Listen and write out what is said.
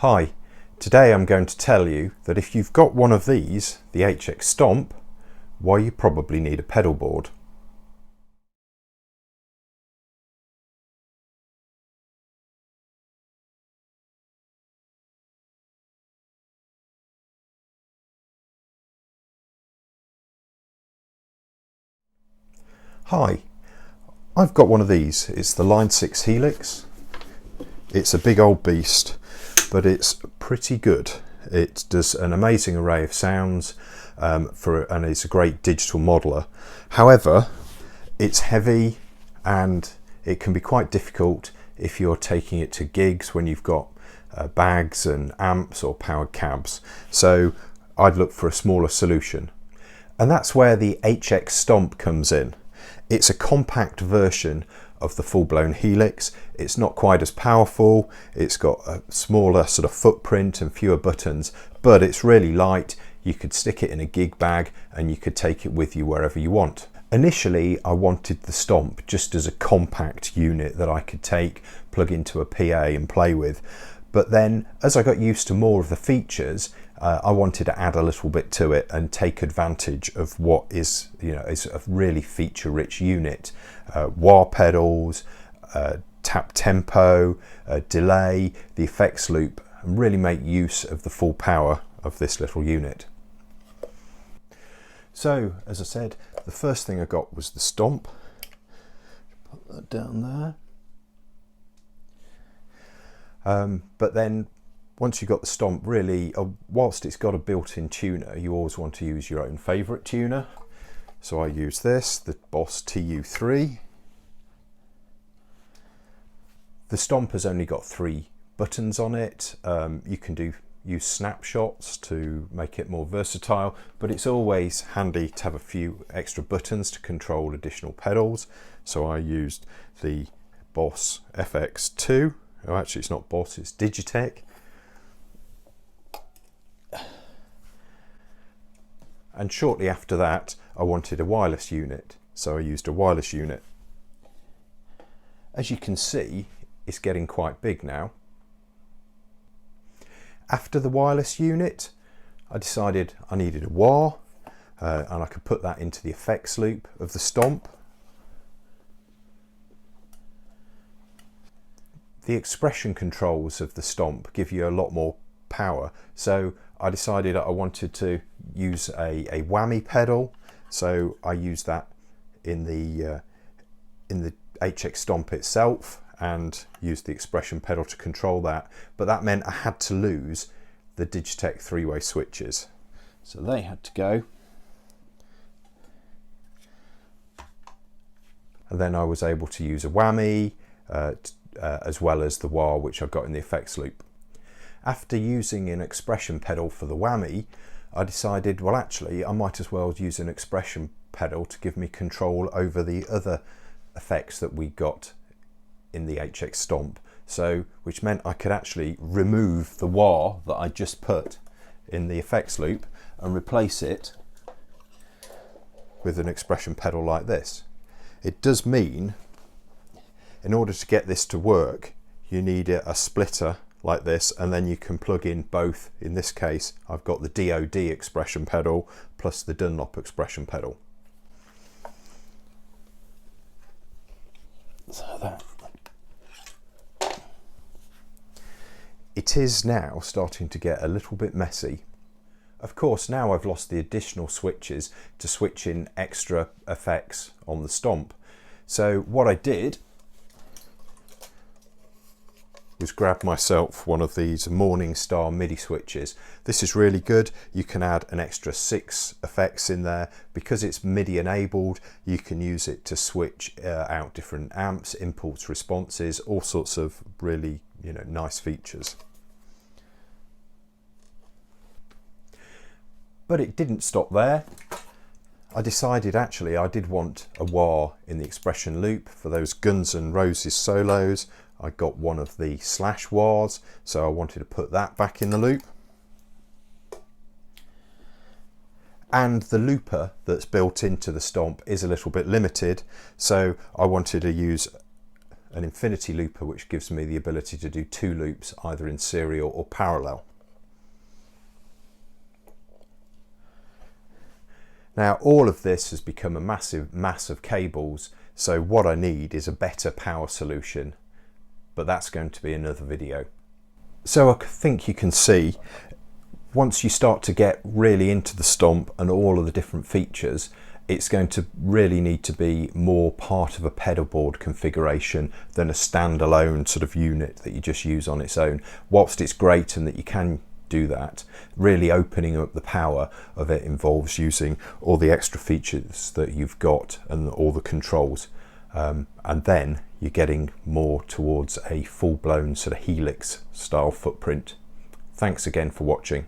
Hi, today I'm going to tell you that if you've got one of these, the HX Stomp, why you probably need a pedal board. Hi, I've got one of these. It's the Line 6 Helix. It's a big old beast, but it's pretty good. It does an amazing array of sounds and it's a great digital modeler. However, it's heavy and it can be quite difficult if you're taking it to gigs when you've got bags and amps or powered cabs. So I'd look for a smaller solution. And that's where the HX Stomp comes in. It's a compact version of the full-blown Helix. It's not quite as powerful, it's got a smaller sort of footprint and fewer buttons, but it's really light. You could stick it in a gig bag and you could take it with you wherever you want. Initially, I wanted the Stomp just as a compact unit that I could take, plug into a PA and play with. But then as I got used to more of the features, I wanted to add a little bit to it and take advantage of what is a really feature-rich unit. Wah pedals, tap tempo, delay, the effects loop, and really make use of the full power of this little unit. So, as I said, the first thing I got was the Stomp. Put that down there. But then once you've got the Stomp, really, whilst it's got a built-in tuner, you always want to use your own favourite tuner. So I use this, the Boss TU3. The Stomp has only got 3 buttons on it. You can use snapshots to make it more versatile, but it's always handy to have a few extra buttons to control additional pedals. So I used the Boss FX2. Oh, actually it's not Boss, it's Digitech. And shortly after that, I wanted a wireless unit, so I used a wireless unit. As you can see, it's getting quite big now. After the wireless unit, I decided I needed a wah, and I could put that into the effects loop of the Stomp. The expression controls of the Stomp give you a lot more power, so I decided I wanted to use a whammy pedal, so I used that in the HX Stomp itself and used the expression pedal to control that, but that meant I had to lose the Digitech 3-way switches, so they had to go. And then I was able to use a whammy as well as the wah, which I got in the effects loop. After using an expression pedal for the whammy, I decided, well, actually I might as well use an expression pedal to give me control over the other effects that we got in the HX Stomp, so which meant I could actually remove the wah that I just put in the effects loop and replace it with an expression pedal like this. It does mean, in order to get this to work, you need a splitter like this, and then you can plug in both. In this case, I've got the DOD expression pedal plus the Dunlop expression pedal. So that. It is now starting to get a little bit messy. Of course, now I've lost the additional switches to switch in extra effects on the Stomp. So what I did was grab myself one of these Morningstar MIDI switches. This is really good. You can add an extra 6 effects in there. Because it's MIDI enabled, you can use it to switch out different amps, impulse responses, all sorts of really nice features. But it didn't stop there. I decided actually I did want a wah in the expression loop for those Guns N' Roses solos. I got one of the slash wahs, so I wanted to put that back in the loop. And the looper that's built into the Stomp is a little bit limited, so I wanted to use an infinity looper which gives me the ability to do 2 loops either in serial or parallel. Now all of this has become a massive mass of cables, so what I need is a better power solution, but that's going to be another video. So I think you can see, once you start to get really into the Stomp and all of the different features, it's going to really need to be more part of a pedal board configuration than a standalone sort of unit that you just use on its own. Whilst it's great and that you can do that, really opening up the power of it involves using all the extra features that you've got and all the controls, and then you're getting more towards a full-blown sort of Helix style footprint. Thanks again for watching.